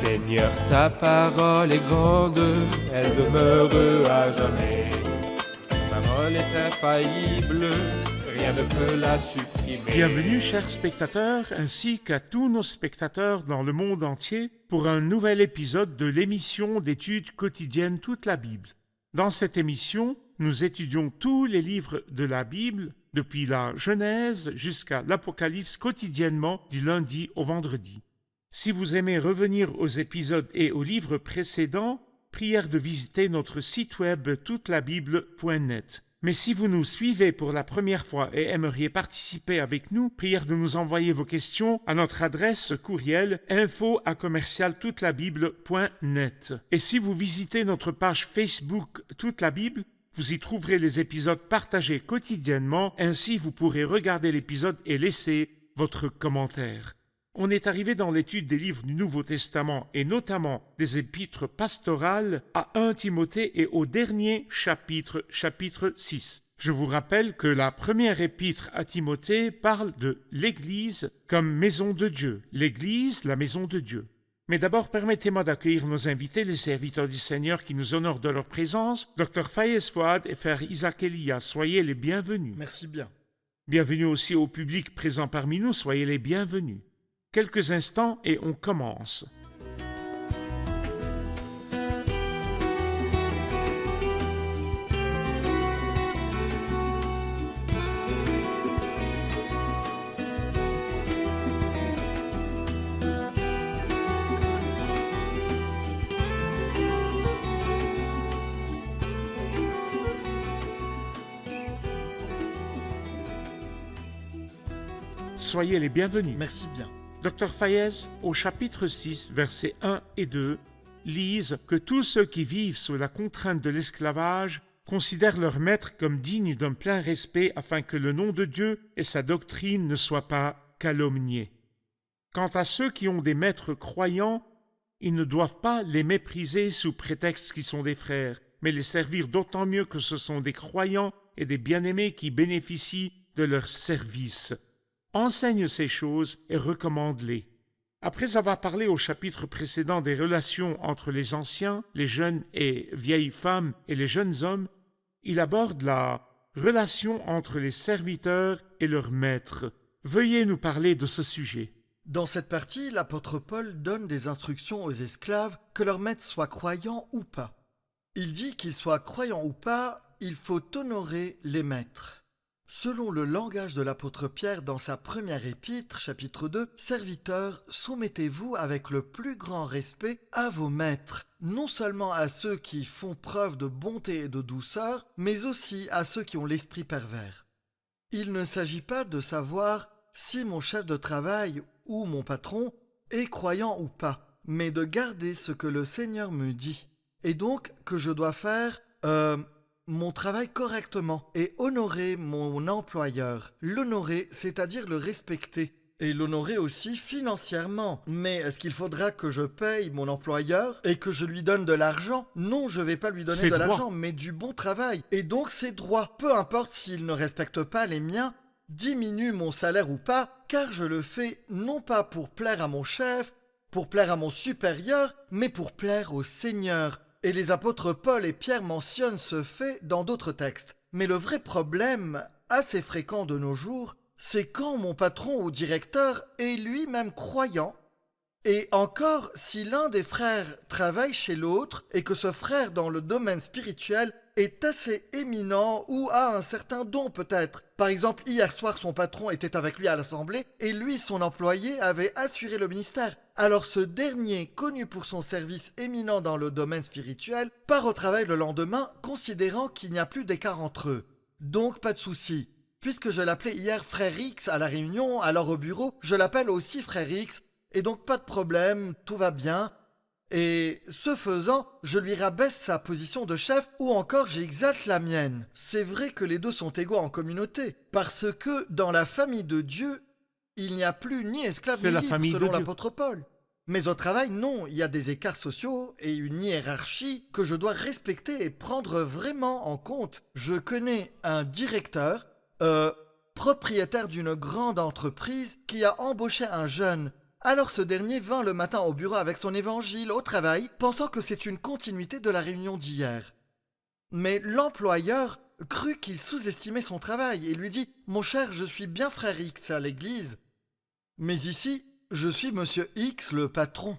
Seigneur, ta parole est grande, elle demeure à jamais. Ta parole est infaillible, rien ne peut la supprimer. Bienvenue, chers spectateurs, ainsi qu'à tous nos spectateurs dans le monde entier, pour un nouvel épisode de l'émission d'études quotidiennes Toute la Bible. Dans cette émission, nous étudions tous les livres de la Bible, depuis la Genèse jusqu'à l'Apocalypse quotidiennement du lundi au vendredi. Si vous aimez revenir aux épisodes et aux livres précédents, prière de visiter notre site web toutelabible.net. Mais si vous nous suivez pour la première fois et aimeriez participer avec nous, prière de nous envoyer vos questions à notre adresse courriel info@toutelabible.net. Et si vous visitez notre page Facebook Toute la Bible, vous y trouverez les épisodes partagés quotidiennement, ainsi vous pourrez regarder l'épisode et laisser votre commentaire. On est arrivé dans l'étude des livres du Nouveau Testament et notamment des épîtres pastorales à 1 Timothée et au dernier chapitre 6. Je vous rappelle que la première épître à Timothée parle de l'Église comme maison de Dieu. L'Église, la maison de Dieu. Mais d'abord, permettez-moi d'accueillir nos invités, les serviteurs du Seigneur qui nous honorent de leur présence, Dr Fayez Fouad et Frère Isaac Elia. Soyez les bienvenus. Merci bien. Bienvenue aussi au public présent parmi nous, soyez les bienvenus. Quelques instants et on commence. Soyez les bienvenus. Merci bien. Dr Fayez, au chapitre 6, versets 1 et 2, lisent que tous ceux qui vivent sous la contrainte de l'esclavage considèrent leur maître comme digne d'un plein respect afin que le nom de Dieu et sa doctrine ne soient pas calomniés. Quant à ceux qui ont des maîtres croyants, ils ne doivent pas les mépriser sous prétexte qu'ils sont des frères, mais les servir d'autant mieux que ce sont des croyants et des bien-aimés qui bénéficient de leur service. Enseigne ces choses et recommande-les. Après avoir parlé au chapitre précédent des relations entre les anciens, les jeunes et vieilles femmes et les jeunes hommes, il aborde la relation entre les serviteurs et leurs maîtres. Veuillez nous parler de ce sujet. Dans cette partie, l'apôtre Paul donne des instructions aux esclaves que leur maître soit croyant ou pas. Il dit qu'ils soient croyants ou pas, il faut honorer les maîtres. Selon le langage de l'apôtre Pierre dans sa première épître, chapitre 2, « Serviteurs, soumettez-vous avec le plus grand respect à vos maîtres, non seulement à ceux qui font preuve de bonté et de douceur, mais aussi à ceux qui ont l'esprit pervers. » Il ne s'agit pas de savoir si mon chef de travail ou mon patron est croyant ou pas, mais de garder ce que le Seigneur me dit. Et donc que je dois faire mon travail correctement et honorer mon employeur. L'honorer, c'est-à-dire le respecter. Et l'honorer aussi financièrement. Mais est-ce qu'il faudra que je paye mon employeur et que je lui donne de l'argent? Non, je ne vais pas lui donner de l'argent, mais du bon travail. Et donc ses droits. Peu importe s'il ne respecte pas les miens, diminue mon salaire ou pas, car je le fais non pas pour plaire à mon chef, pour plaire à mon supérieur, mais pour plaire au Seigneur. Et les apôtres Paul et Pierre mentionnent ce fait dans d'autres textes. Mais le vrai problème, assez fréquent de nos jours, c'est quand mon patron ou directeur est lui-même croyant, et encore si l'un des frères travaille chez l'autre et que ce frère dans le domaine spirituel est assez éminent ou a un certain don peut-être. Par exemple, hier soir son patron était avec lui à l'assemblée et lui, son employé, avait assuré le ministère. Alors ce dernier, connu pour son service éminent dans le domaine spirituel, part au travail le lendemain considérant qu'il n'y a plus d'écart entre eux. Donc pas de souci. Puisque je l'appelais hier frère X à la réunion, alors au bureau, je l'appelle aussi frère X, et donc pas de problème, tout va bien. Et ce faisant, je lui rabaisse sa position de chef ou encore j'exalte la mienne. C'est vrai que les deux sont égaux en communauté, parce que dans la famille de Dieu, il n'y a plus ni esclave ni libre selon l'apôtre Paul. Mais au travail, non, il y a des écarts sociaux et une hiérarchie que je dois respecter et prendre vraiment en compte. Je connais un directeur, propriétaire d'une grande entreprise qui a embauché un jeune Alors ce dernier vint le matin au bureau avec son évangile au travail, pensant que c'est une continuité de la réunion d'hier. Mais l'employeur crut qu'il sous-estimait son travail et lui dit « Mon cher, je suis bien frère X à l'église, mais ici, je suis monsieur X le patron,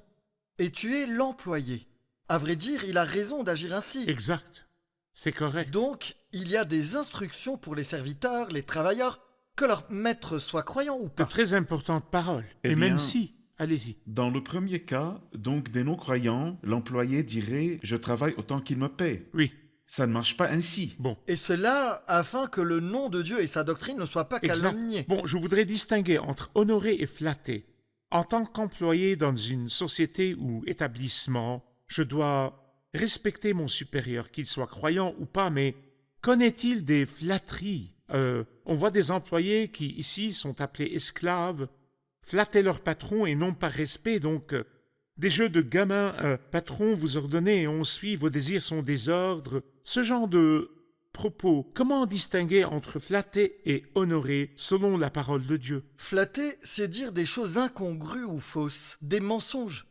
et tu es l'employé. » À vrai dire, il a raison d'agir ainsi. Exact. C'est correct. Donc, il y a des instructions pour les serviteurs, les travailleurs, que leur maître soit croyant ou De pas. très importantes paroles. Eh Et même bien- si, allez-y. Dans le premier cas, donc des non-croyants, l'employé dirait « je travaille autant qu'il me paie Oui, ». Ça ne marche pas ainsi. bon. Et cela afin que le nom de Dieu et sa doctrine ne soient pas Exact. calomniés. Bon, je voudrais distinguer entre honorer et flatter. En tant qu'employé dans une société ou établissement, je dois respecter mon supérieur, qu'il soit croyant ou pas, mais connaît-il des flatteries? On voit des employés qui, ici, sont appelés esclaves, flatter leur patron et non par respect, donc des jeux de gamins, patron, vous ordonnez et on suit, vos désirs sont désordres, ce genre de propos. Comment distinguer entre flatter et honorer selon la parole de Dieu? Flatter, c'est dire des choses incongrues ou fausses, des mensonges.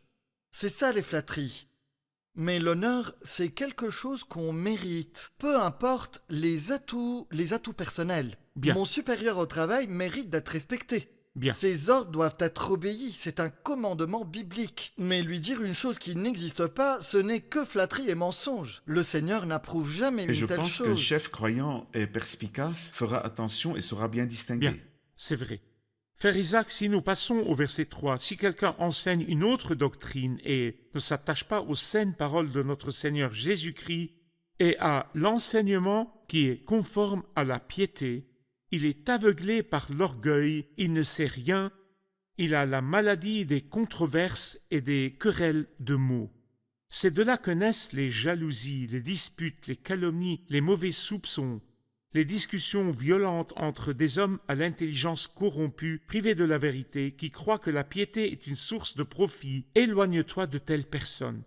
C'est ça les flatteries. Mais l'honneur, c'est quelque chose qu'on mérite, peu importe les atouts personnels. Bien. Mon supérieur au travail mérite d'être respecté. Bien. Ses ordres doivent être obéis, c'est un commandement biblique. Mais lui dire une chose qui n'existe pas, ce n'est que flatterie et mensonge. Le Seigneur n'approuve jamais Et je une telle pense chose. qu'un chef croyant et perspicace fera attention et saura bien distinguer. Bien, c'est vrai. Frère Isaac, si nous passons au verset 3, si quelqu'un enseigne une autre doctrine et ne s'attache pas aux saines paroles de notre Seigneur Jésus-Christ et à l'enseignement qui est conforme à la piété, il est aveuglé par l'orgueil, il ne sait rien, il a la maladie des controverses et des querelles de mots. C'est de là que naissent les jalousies, les disputes, les calomnies, les mauvais soupçons, les discussions violentes entre des hommes à l'intelligence corrompue, privés de la vérité, qui croient que la piété est une source de profit. Éloigne-toi de telles personnes.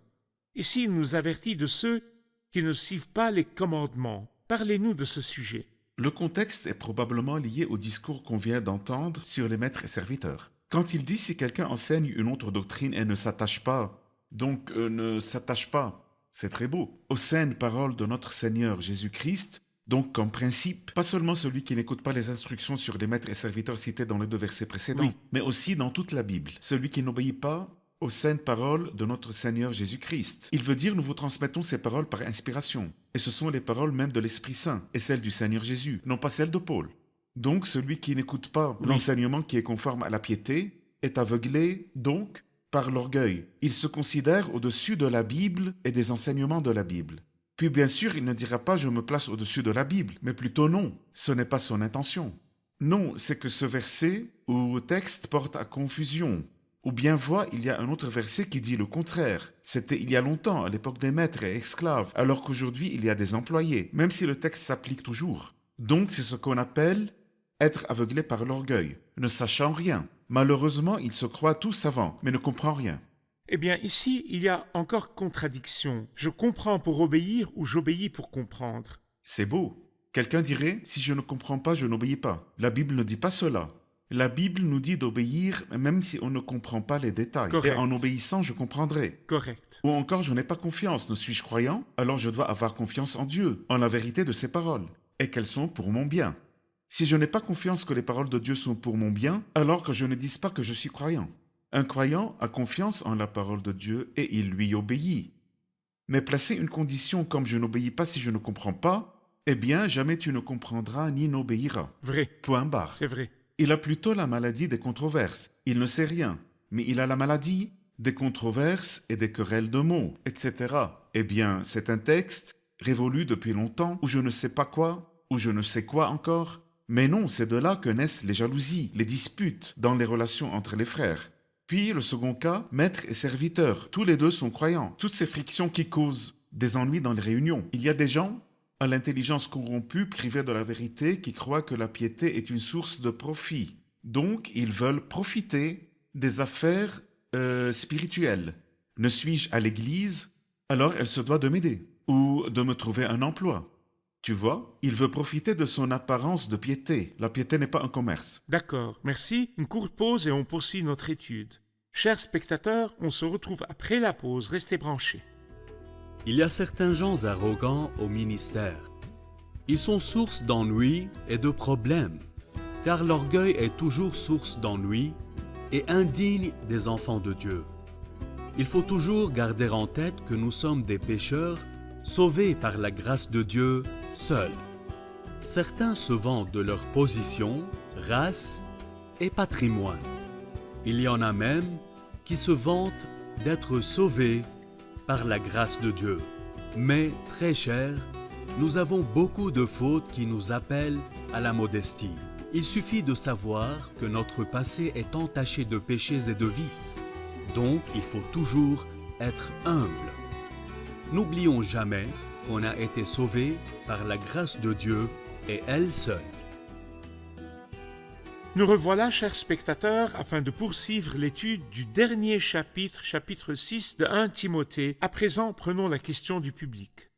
Ici, il nous avertit de ceux qui ne suivent pas les commandements. Parlez-nous de ce sujet. Le contexte est probablement lié au discours qu'on vient d'entendre sur les maîtres et serviteurs. Quand il dit si quelqu'un enseigne une autre doctrine et ne s'attache pas, c'est très beau, aux saines paroles de notre Seigneur Jésus-Christ, donc comme principe, pas seulement celui qui n'écoute pas les instructions sur les maîtres et serviteurs cités dans les 2 versets précédents, Oui. mais aussi dans toute la Bible, celui qui n'obéit pas aux saines paroles de notre Seigneur Jésus-Christ. Il veut dire nous vous transmettons ces paroles par inspiration, et ce sont les paroles même de l'Esprit Saint, et celles du Seigneur Jésus, non pas celles de Paul. Donc celui qui n'écoute pas Oui. l'enseignement qui est conforme à la piété est aveuglé, donc, par l'orgueil. Il se considère au-dessus de la Bible et des enseignements de la Bible. Puis bien sûr, il ne dira pas « je me place au-dessus de la Bible », mais plutôt non, ce n'est pas son intention. Non, c'est que ce verset ou texte porte à confusion. Ou bien voit, il y a un autre verset qui dit le contraire. C'était il y a longtemps, à l'époque des maîtres et esclaves, alors qu'aujourd'hui il y a des employés, même si le texte s'applique toujours. Donc c'est ce qu'on appelle être aveuglé par l'orgueil, ne sachant rien. Malheureusement, il se croit tout savant, mais ne comprend rien. Eh bien, ici, il y a encore contradiction. Je comprends pour obéir ou j'obéis pour comprendre. C'est beau. Quelqu'un dirait, si je ne comprends pas, je n'obéis pas. La Bible ne dit pas cela. La Bible nous dit d'obéir même si on ne comprend pas les détails. Correct. Et en obéissant, je comprendrai. Correct. Ou encore, je n'ai pas confiance. Ne suis-je croyant? Alors je dois avoir confiance en Dieu, en la vérité de ses paroles, et qu'elles sont pour mon bien. Si je n'ai pas confiance que les paroles de Dieu sont pour mon bien, alors que je ne dise pas que je suis croyant. Un croyant a confiance en la parole de Dieu et il lui obéit. Mais placer une condition comme je n'obéis pas si je ne comprends pas, eh bien jamais tu ne comprendras ni n'obéiras. Vrai. Point barre. C'est vrai. Il a plutôt la maladie des controverses. Il ne sait rien, mais il a la maladie des controverses et des querelles de mots, etc. Eh bien, c'est un texte révolu depuis longtemps, où je ne sais pas quoi, ou je ne sais quoi encore. Mais non, c'est de là que naissent les jalousies, les disputes dans les relations entre les frères. Puis, le second cas, maître et serviteur. Tous les deux sont croyants. Toutes ces frictions qui causent des ennuis dans les réunions. Il y a des gens à l'intelligence corrompue, privés de la vérité, qui croient que la piété est une source de profit. Donc, ils veulent profiter des affaires spirituelles. Ne suis-je à l'église? Alors elle se doit de m'aider ou de me trouver un emploi. Tu vois, il veut profiter de son apparence de piété. La piété n'est pas un commerce. D'accord. Merci. Une courte pause et on poursuit notre étude. Chers spectateurs, on se retrouve après la pause, restez branchés. Il y a certains gens arrogants au ministère. Ils sont source d'ennui et de problèmes, car l'orgueil est toujours source d'ennui et indigne des enfants de Dieu. Il faut toujours garder en tête que nous sommes des pécheurs, sauvés par la grâce de Dieu seul. Certains se vantent de leur position, race et patrimoine. Il y en a même qui se vantent d'être sauvés par la grâce de Dieu. Mais, très chers, nous avons beaucoup de fautes qui nous appellent à la modestie. Il suffit de savoir que notre passé est entaché de péchés et de vices. Donc, il faut toujours être humble. N'oublions jamais qu'on a été sauvés par la grâce de Dieu et elle seule. Nous revoilà, chers spectateurs, afin de poursuivre l'étude du dernier chapitre, chapitre 6 de 1 Timothée. À présent, prenons la question du public.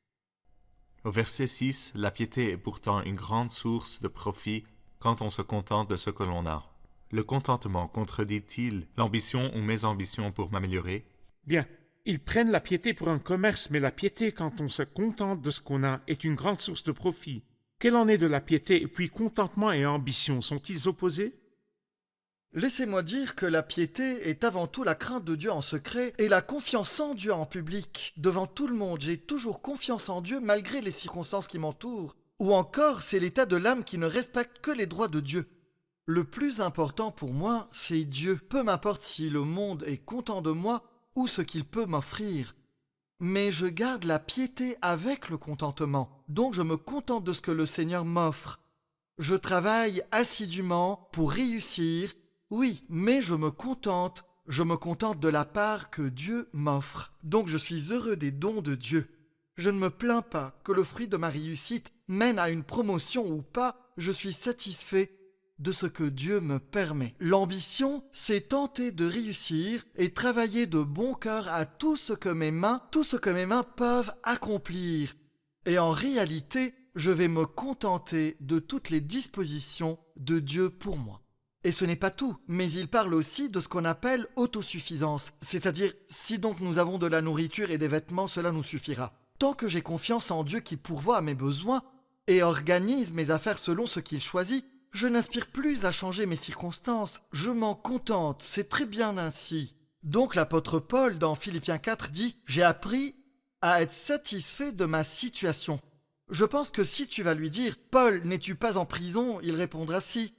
Au verset 6, la piété est pourtant une grande source de profit quand on se contente de ce que l'on a. Le contentement contredit-il l'ambition ou mes ambitions pour m'améliorer? Bien, ils prennent la piété pour un commerce, mais la piété, quand on se contente de ce qu'on a, est une grande source de profit. Quel en est de la piété, et puis contentement et ambition, sont-ils opposés? Laissez-moi dire que la piété est avant tout la crainte de Dieu en secret et la confiance en Dieu en public. Devant tout le monde, j'ai toujours confiance en Dieu malgré les circonstances qui m'entourent. Ou encore, c'est l'état de l'âme qui ne respecte que les droits de Dieu. Le plus important pour moi, c'est Dieu. Peu m'importe si le monde est content de moi ou ce qu'il peut m'offrir. Mais je garde la piété avec le contentement, donc je me contente de ce que le Seigneur m'offre. Je travaille assidûment pour réussir, oui, mais je me contente de la part que Dieu m'offre. Donc je suis heureux des dons de Dieu. Je ne me plains pas que le fruit de ma réussite mène à une promotion ou pas, je suis satisfait de ce que Dieu me permet. L'ambition, c'est tenter de réussir et travailler de bon cœur à tout ce que mes mains peuvent accomplir. Et en réalité, je vais me contenter de toutes les dispositions de Dieu pour moi. Et ce n'est pas tout, mais il parle aussi de ce qu'on appelle autosuffisance, c'est-à-dire si donc nous avons de la nourriture et des vêtements, cela nous suffira. Tant que j'ai confiance en Dieu qui pourvoit à mes besoins et organise mes affaires selon ce qu'il choisit, je n'aspire plus à changer mes circonstances, je m'en contente, c'est très bien ainsi. Donc l'apôtre Paul dans Philippiens 4 dit « J'ai appris à être satisfait de ma situation ». Je pense que si tu vas lui dire « Paul, n'es-tu pas en prison ?» il répondra « Si ».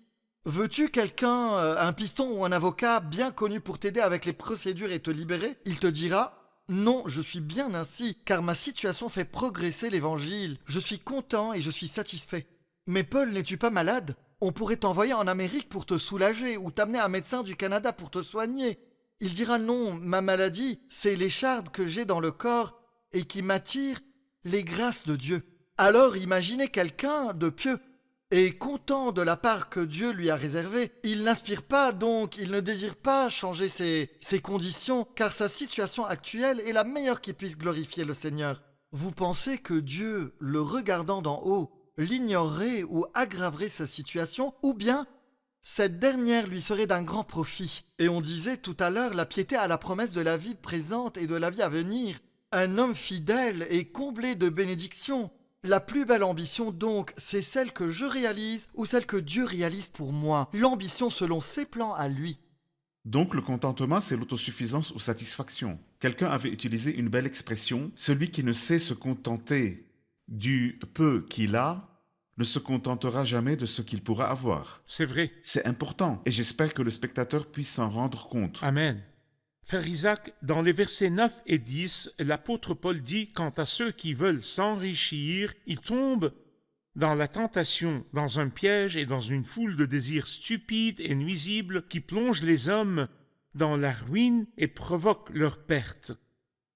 Veux-tu quelqu'un, un piston ou un avocat bien connu pour t'aider avec les procédures et te libérer? Il te dira « Non, je suis bien ainsi, car ma situation fait progresser l'évangile. Je suis content et je suis satisfait. » Mais Paul, n'es-tu pas malade? On pourrait t'envoyer en Amérique pour te soulager ou t'amener un médecin du Canada pour te soigner. Il dira non, ma maladie, c'est l'écharde que j'ai dans le corps et qui m'attire les grâces de Dieu. Alors imaginez quelqu'un de pieux et content de la part que Dieu lui a réservée. Il n'aspire pas donc, il ne désire pas changer ses conditions car sa situation actuelle est la meilleure qui puisse glorifier le Seigneur. Vous pensez que Dieu, le regardant d'en haut, l'ignorerait ou aggraverait sa situation, ou bien cette dernière lui serait d'un grand profit. Et on disait tout à l'heure, la piété a la promesse de la vie présente et de la vie à venir. Un homme fidèle est comblé de bénédictions. La plus belle ambition donc, c'est celle que je réalise ou celle que Dieu réalise pour moi. L'ambition selon ses plans à lui. Donc le contentement, c'est l'autosuffisance ou satisfaction. Quelqu'un avait utilisé une belle expression, celui qui ne sait se contenter du peu qu'il a, ne se contentera jamais de ce qu'il pourra avoir. C'est vrai. C'est important et j'espère que le spectateur puisse s'en rendre compte. Amen. Frère Isaac, dans les versets 9 et 10, l'apôtre Paul dit « Quant à ceux qui veulent s'enrichir, ils tombent dans la tentation, dans un piège et dans une foule de désirs stupides et nuisibles qui plongent les hommes dans la ruine et provoquent leur perte.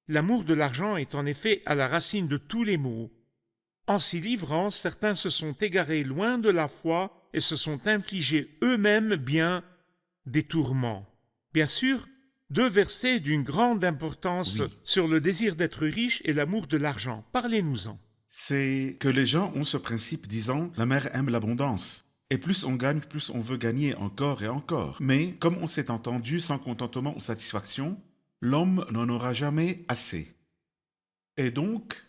L'amour de l'argent est en effet à la racine de tous les maux. En s'y livrant, certains se sont égarés loin de la foi et se sont infligés eux-mêmes bien des tourments. » Bien sûr, deux versets d'une grande importance sur le désir d'être riche et l'amour de l'argent. Parlez-nous-en. C'est que les gens ont ce principe disant « la mère aime l'abondance ». Et plus on gagne, plus on veut gagner encore et encore. Mais comme on s'est entendu, sans contentement ou satisfaction, l'homme n'en aura jamais assez. Et donc,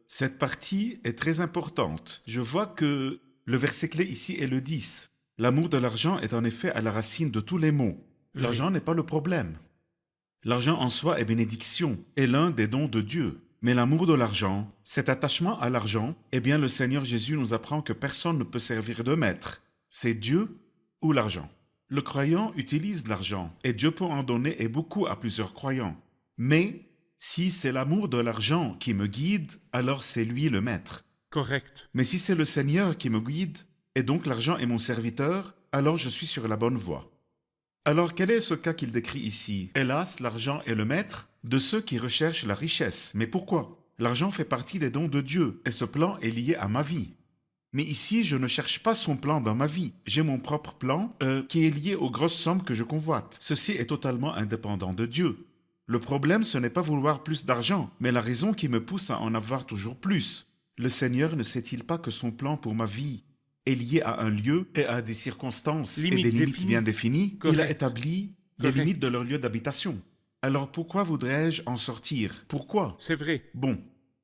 cette partie est très importante. Je vois que le verset clé ici est le 10. L'amour de l'argent est en effet à la racine de tous les maux. L'argent n'est pas le problème. L'argent en soi est bénédiction, est l'un des dons de Dieu. Mais l'amour de l'argent, cet attachement à l'argent, eh bien le Seigneur Jésus nous apprend que personne ne peut servir de maître. C'est Dieu ou l'argent. Le croyant utilise l'argent, et Dieu peut en donner et beaucoup à plusieurs croyants. Mais si c'est l'amour de l'argent qui me guide, alors c'est lui le maître. Correct. Mais si c'est le Seigneur qui me guide, et donc l'argent est mon serviteur, alors je suis sur la bonne voie. Alors quel est ce cas qu'il décrit ici? Hélas, l'argent est le maître de ceux qui recherchent la richesse. Mais pourquoi? L'argent fait partie des dons de Dieu, et ce plan est lié à ma vie. Mais ici, je ne cherche pas son plan dans ma vie. J'ai mon propre plan qui est lié aux grosses sommes que je convoite. Ceci est totalement indépendant de Dieu. Le problème, ce n'est pas vouloir plus d'argent, mais la raison qui me pousse à en avoir toujours plus. Le Seigneur ne sait-il pas que son plan pour ma vie est lié à un lieu et à des circonstances et des limites bien définies? Il a établi les limites de leur lieu d'habitation. Alors pourquoi voudrais-je en sortir? Pourquoi? C'est vrai. Bon,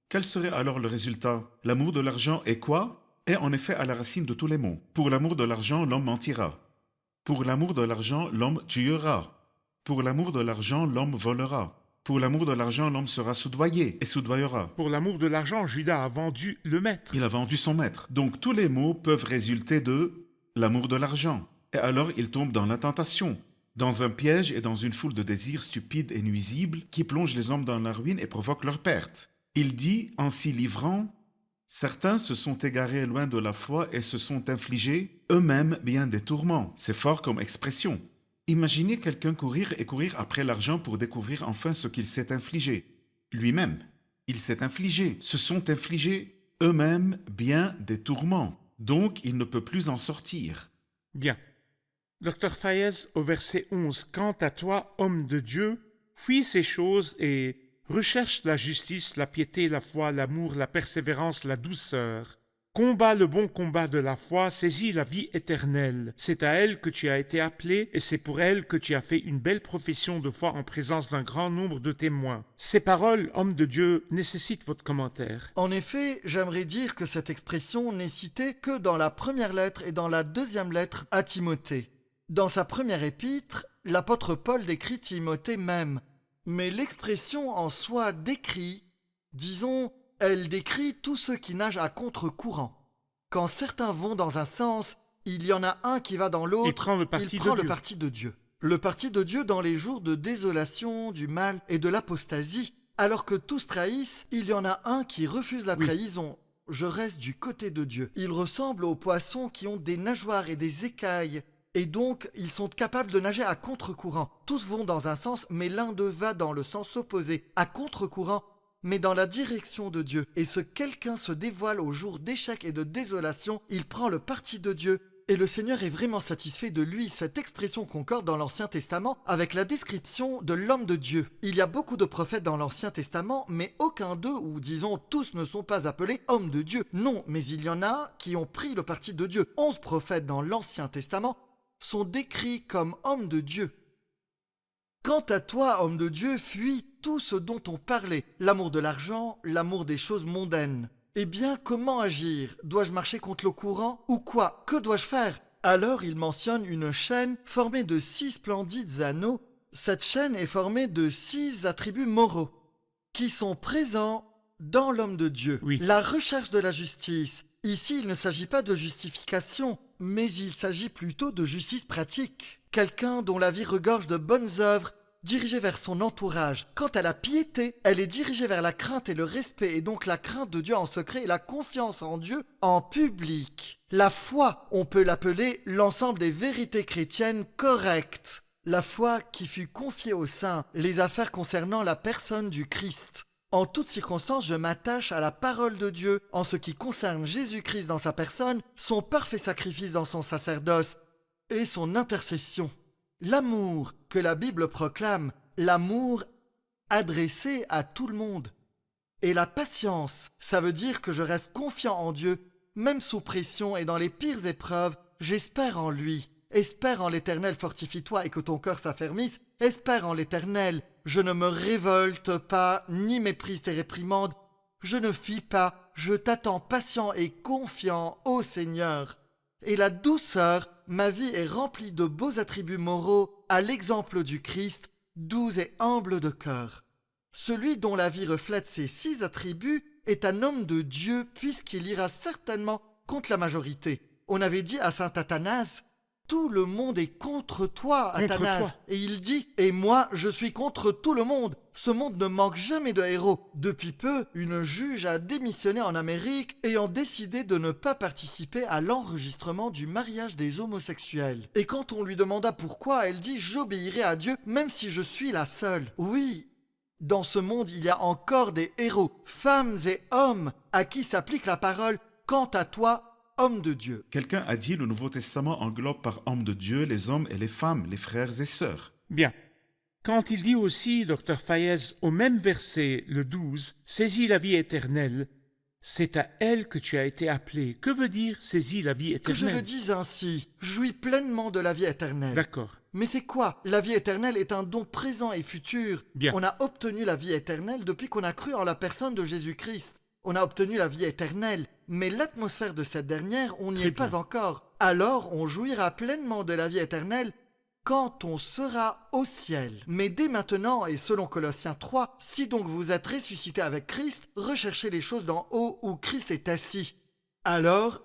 quel serait alors le résultat? L'amour de l'argent est quoi? Est en effet à la racine de tous les maux. Pour l'amour de l'argent, l'homme mentira. Pour l'amour de l'argent, l'homme tuera. Pour l'amour de l'argent, l'homme volera. Pour l'amour de l'argent, l'homme sera soudoyé et soudoyera. Pour l'amour de l'argent, Judas a vendu le maître. Il a vendu son maître. Donc tous les maux peuvent résulter de l'amour de l'argent. Et alors il tombe dans la tentation, dans un piège et dans une foule de désirs stupides et nuisibles qui plongent les hommes dans la ruine et provoquent leur perte. Il dit, en s'y livrant, « Certains se sont égarés loin de la foi et se sont infligés eux-mêmes bien des tourments. » C'est fort comme expression. Imaginez quelqu'un courir et courir après l'argent pour découvrir enfin ce qu'il s'est infligé. Lui-même, il s'est infligé, se sont infligés eux-mêmes bien des tourments. Donc il ne peut plus en sortir. Bien. Dr Fayez, au verset 11, « Quant à toi, homme de Dieu, fuis ces choses et recherche la justice, la piété, la foi, l'amour, la persévérance, la douceur. Combat le bon combat de la foi, saisis la vie éternelle. C'est à elle que tu as été appelé et c'est pour elle que tu as fait une belle profession de foi en présence d'un grand nombre de témoins. » Ces paroles, homme de Dieu, nécessitent votre commentaire. En effet, j'aimerais dire que cette expression n'est citée que dans la première lettre et dans la deuxième lettre à Timothée. Dans sa première épître, l'apôtre Paul décrit Timothée même, mais l'expression en soi décrit, disons, elle décrit tous ceux qui nagent à contre-courant. Quand certains vont dans un sens, il y en a un qui va dans l'autre, il prend le parti de Dieu. Le parti de Dieu dans les jours de désolation, du mal et de l'apostasie. Alors que tous trahissent, il y en a un qui refuse la trahison. Je reste du côté de Dieu. Il ressemble aux poissons qui ont des nageoires et des écailles. Et donc, ils sont capables de nager à contre-courant. Tous vont dans un sens, mais l'un d'eux va dans le sens opposé, à contre-courant, mais dans la direction de Dieu. Et ce quelqu'un se dévoile au jour d'échec et de désolation, il prend le parti de Dieu. Et le Seigneur est vraiment satisfait de lui. Cette expression concorde dans l'Ancien Testament avec la description de l'homme de Dieu. Il y a beaucoup de prophètes dans l'Ancien Testament, mais aucun d'eux, ou disons tous, ne sont pas appelés hommes de Dieu. Non, mais il y en a qui ont pris le parti de Dieu. 11 prophètes dans l'Ancien Testament sont décrits comme hommes de Dieu. Quant à toi, homme de Dieu, fuis tout ce dont on parlait, l'amour de l'argent, l'amour des choses mondaines. Eh bien, comment agir? Dois-je marcher contre le courant? Ou quoi? Que dois-je faire? Alors il mentionne une chaîne formée de 6 splendides anneaux. Cette chaîne est formée de 6 attributs moraux qui sont présents dans l'homme de Dieu. Oui. La recherche de la justice. Ici, il ne s'agit pas de justification, mais il s'agit plutôt de justice pratique. Quelqu'un dont la vie regorge de bonnes œuvres, dirigée vers son entourage. Quant à la piété, elle est dirigée vers la crainte et le respect, et donc la crainte de Dieu en secret et la confiance en Dieu en public. La foi, on peut l'appeler l'ensemble des vérités chrétiennes correctes. La foi qui fut confiée aux saints, les affaires concernant la personne du Christ. En toutes circonstances, je m'attache à la parole de Dieu en ce qui concerne Jésus-Christ dans sa personne, son parfait sacrifice dans son sacerdoce et son intercession. L'amour que la Bible proclame, l'amour adressé à tout le monde. Et la patience, ça veut dire que je reste confiant en Dieu, même sous pression et dans les pires épreuves, j'espère en lui. Espère en l'Éternel, fortifie-toi et que ton cœur s'affermisse. Espère en l'Éternel. Je ne me révolte pas, ni méprise tes réprimandes. Je ne fuis pas, je t'attends patient et confiant, ô Seigneur. Et la douceur, ma vie est remplie de beaux attributs moraux, à l'exemple du Christ, doux et humble de cœur. Celui dont la vie reflète ces 6 attributs est un homme de Dieu, puisqu'il ira certainement contre la majorité. On avait dit à saint Athanase, « Tout le monde est contre toi, Contre Athanase. toi. » Et il dit, « Et moi, je suis contre tout le monde. Ce monde ne manque jamais de héros. » Depuis peu, une juge a démissionné en Amérique ayant décidé de ne pas participer à l'enregistrement du mariage des homosexuels. Et quand on lui demanda pourquoi, elle dit « J'obéirai à Dieu même si je suis la seule. » Oui, dans ce monde, il y a encore des héros, femmes et hommes, à qui s'applique la parole « Quant à toi, homme de Dieu. » Quelqu'un a dit le Nouveau Testament englobe par homme de Dieu les hommes et les femmes, les frères et sœurs. Bien. Quand il dit aussi, Dr Fayez, au même verset, le 12, « Saisis la vie éternelle », c'est à elle que tu as été appelé. Que veut dire « saisis la vie Que je éternelle » le dise ainsi, jouis pleinement de la vie éternelle. D'accord. Mais c'est quoi? La vie éternelle est un don présent et futur. Bien. On a obtenu la vie éternelle depuis qu'on a cru en la personne de Jésus-Christ. On a obtenu la vie éternelle, mais l'atmosphère de cette dernière, on n'y Très est pas bien. encore. Alors on jouira pleinement de la vie éternelle quand on sera au ciel. Mais dès maintenant, et selon Colossiens 3, si donc vous êtes ressuscité avec Christ, recherchez les choses d'en haut où Christ est assis. Alors,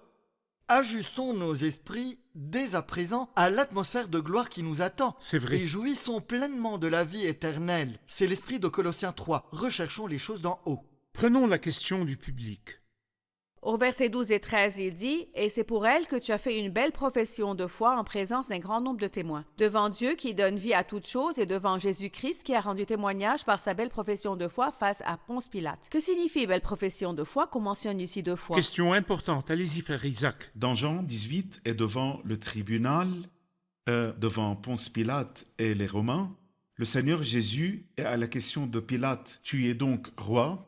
ajustons nos esprits dès à présent à l'atmosphère de gloire qui nous attend. C'est vrai. Et jouissons pleinement de la vie éternelle. C'est l'esprit de Colossiens 3. Recherchons les choses d'en haut. Prenons la question du public. Au verset 12 et 13, il dit « Et c'est pour elle que tu as fait une belle profession de foi en présence d'un grand nombre de témoins, devant Dieu qui donne vie à toutes choses et devant Jésus-Christ qui a rendu témoignage par sa belle profession de foi face à Ponce Pilate. » Que signifie belle profession de foi qu'on mentionne ici 2 fois? Question importante. Allez-y, frère Isaac. Dans Jean 18 et devant le tribunal, devant Ponce Pilate et les Romains, le Seigneur Jésus est à la question de Pilate « Tu es donc roi ?»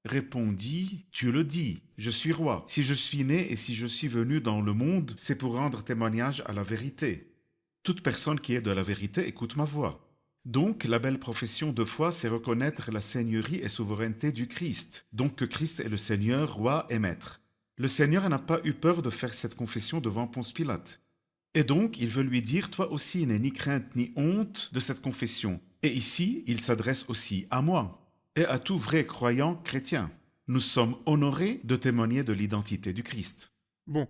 répondit « Tu le dis, je suis roi. Si je suis né et si je suis venu dans le monde, c'est pour rendre témoignage à la vérité. Toute personne qui est de la vérité écoute ma voix. » Donc, la belle profession de foi, c'est reconnaître la seigneurie et souveraineté du Christ. Donc que Christ est le Seigneur, roi et maître. Le Seigneur n'a pas eu peur de faire cette confession devant Ponce Pilate. Et donc, il veut lui dire, toi aussi, n'aie ni crainte ni honte de cette confession. Et ici, il s'adresse aussi à moi et à tout vrai croyant chrétien. Nous sommes honorés de témoigner de l'identité du Christ. Bon.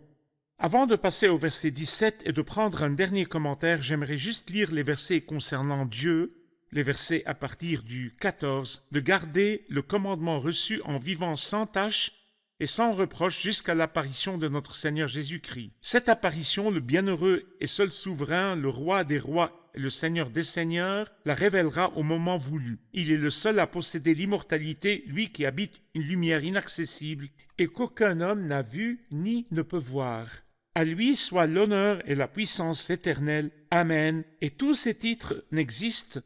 Avant de passer au verset 17 et de prendre un dernier commentaire, j'aimerais juste lire les versets concernant Dieu, les versets à partir du 14, de garder le commandement reçu en vivant sans tache et sans reproche jusqu'à l'apparition de notre Seigneur Jésus-Christ. Cette apparition, le bienheureux et seul souverain, le roi des rois et le Seigneur des seigneurs, la révélera au moment voulu. Il est le seul à posséder l'immortalité, lui qui habite une lumière inaccessible et qu'aucun homme n'a vu ni ne peut voir. À lui soit l'honneur et la puissance éternelle. Amen. Et tous ces titres n'existent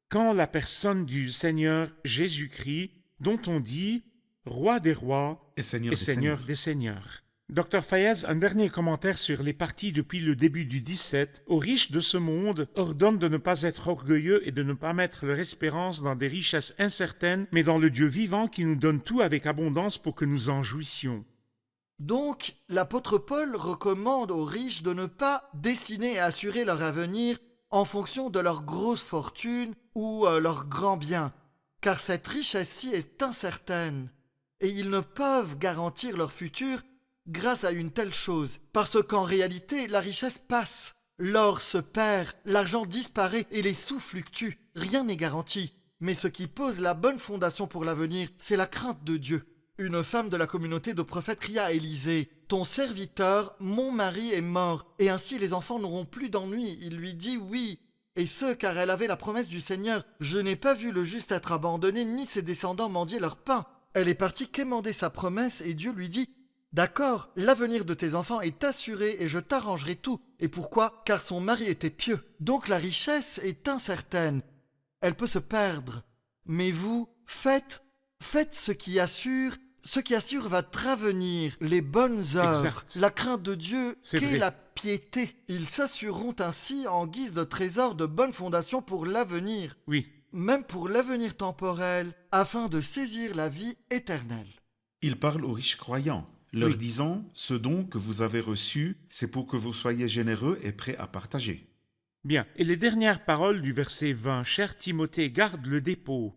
qu'en la personne du Seigneur Jésus-Christ, dont on dit Roi des rois Et Seigneur et des Seigneur seigneurs. des seigneurs. Dr Fayez, un dernier commentaire sur les parties depuis le début du 17. Aux riches de ce monde, ordonne de ne pas être orgueilleux et de ne pas mettre leur espérance dans des richesses incertaines, mais dans le Dieu vivant qui nous donne tout avec abondance pour que nous en jouissions. Donc, l'apôtre Paul recommande aux riches de ne pas dessiner et assurer leur avenir en fonction de leur grosse fortune ou leur grand bien, car cette richesse-ci est incertaine, et ils ne peuvent garantir leur futur grâce à une telle chose, parce qu'en réalité, la richesse passe. L'or se perd, l'argent disparaît et les sous fluctuent, rien n'est garanti. Mais ce qui pose la bonne fondation pour l'avenir, c'est la crainte de Dieu. Une femme de la communauté de prophètes cria à Élisée, « Ton serviteur, mon mari, est mort, et ainsi les enfants n'auront plus d'ennui. » Il lui dit « Oui. » Et ce, car elle avait la promesse du Seigneur, « Je n'ai pas vu le juste être abandonné, ni ses descendants mendier leur pain. » Elle est partie quémander sa promesse, et Dieu lui dit, « D'accord, l'avenir de tes enfants est assuré, et je t'arrangerai tout. » Et pourquoi? Car son mari était pieux. Donc la richesse est incertaine. Elle peut se perdre. Mais vous, faites ce qui assure. Ce qui assure votre avenir, les bonnes œuvres, Exact. la crainte de Dieu, C'est qu'est vrai. la piété. Ils s'assureront ainsi en guise de trésor de bonnes fondations pour l'avenir, Oui, même pour l'avenir temporel, afin de saisir la vie éternelle. Il parle aux riches croyants, leur Oui. disant « Ce don que vous avez reçu, c'est pour que vous soyez généreux et prêts à partager. bien. Et les dernières paroles du verset 20. Cher Timothée, garde le dépôt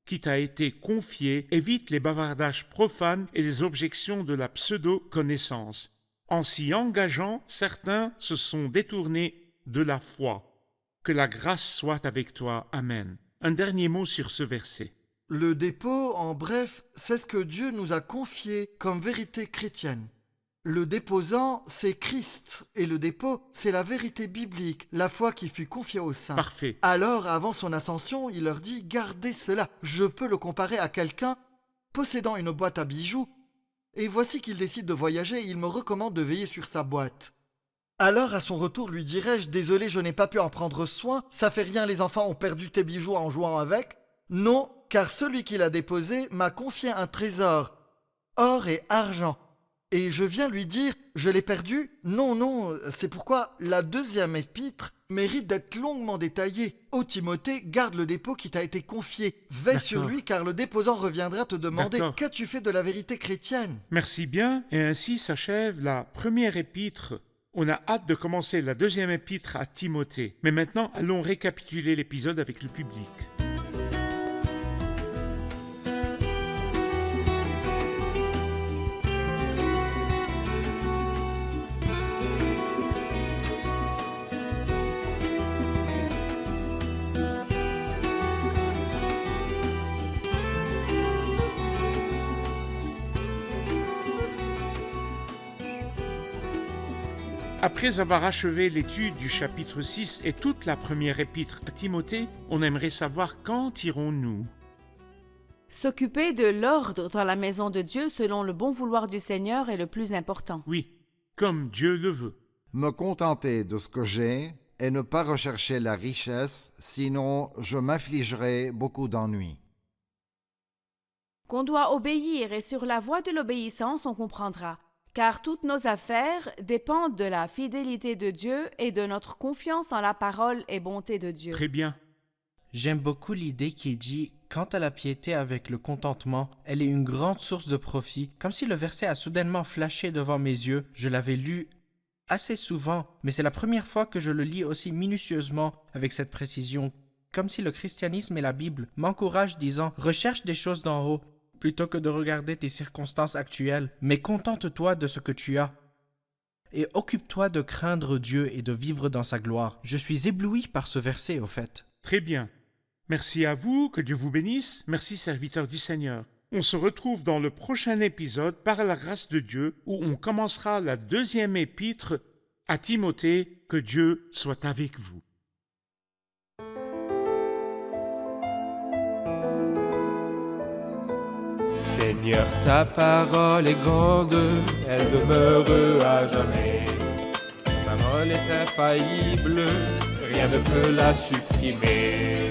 qui t'a été confié, évite les bavardages profanes et les objections de la pseudo-connaissance. En s'y engageant, certains se sont détournés de la foi. Que la grâce soit avec toi. Amen. Un dernier mot sur ce verset. Le dépôt, en bref, c'est ce que Dieu nous a confié comme vérité chrétienne. Le déposant, c'est Christ, et le dépôt, c'est la vérité biblique, la foi qui fut confiée aux saints. Parfait. Alors, avant son ascension, il leur dit « Gardez cela ». Je peux le comparer à quelqu'un possédant une boîte à bijoux, et voici qu'il décide de voyager et il me recommande de veiller sur sa boîte. Alors, à son retour, lui dirai-je « Désolé, je n'ai pas pu en prendre soin, ça fait rien, les enfants ont perdu tes bijoux en jouant avec ». Non, car celui qui l'a déposé m'a confié un trésor, or et argent. Et je viens lui dire, je l'ai perdu? Non, non, c'est pourquoi la deuxième épître mérite d'être longuement détaillée. Ô Timothée, garde le dépôt qui t'a été confié. Veille sur D'accord. lui, car le déposant reviendra te demander, D'accord. qu'as-tu fait de la vérité chrétienne? Merci bien, et ainsi s'achève la première épître. On a hâte de commencer la deuxième épître à Timothée. Mais maintenant, allons récapituler l'épisode avec le public. Après avoir achevé l'étude du chapitre 6 et toute la première épître à Timothée, on aimerait savoir quand irons-nous. S'occuper de l'ordre dans la maison de Dieu selon le bon vouloir du Seigneur est le plus important. Oui, comme Dieu le veut. Me contenter de ce que j'ai et ne pas rechercher la richesse, sinon je m'infligerai beaucoup d'ennuis. Qu'on doit obéir et sur la voie de l'obéissance on comprendra, car toutes nos affaires dépendent de la fidélité de Dieu et de notre confiance en la parole et bonté de Dieu. Très bien. J'aime beaucoup l'idée qui dit « Quant à la piété avec le contentement, elle est une grande source de profit. » Comme si le verset a soudainement flashé devant mes yeux. Je l'avais lu assez souvent, mais c'est la première fois que je le lis aussi minutieusement avec cette précision. Comme si le christianisme et la Bible m'encouragent disant « Recherche des choses d'en haut, plutôt que de regarder tes circonstances actuelles, mais contente-toi de ce que tu as. Et occupe-toi de craindre Dieu et de vivre dans sa gloire. » Je suis ébloui par ce verset, au fait. Très bien. Merci à vous, que Dieu vous bénisse. Merci, serviteur du Seigneur. On se retrouve dans le prochain épisode, par la grâce de Dieu, où on commencera la deuxième épître à Timothée. Que Dieu soit avec vous. Seigneur, ta parole est grande, elle demeure à jamais. Ta parole est infaillible, rien ne peut la supprimer.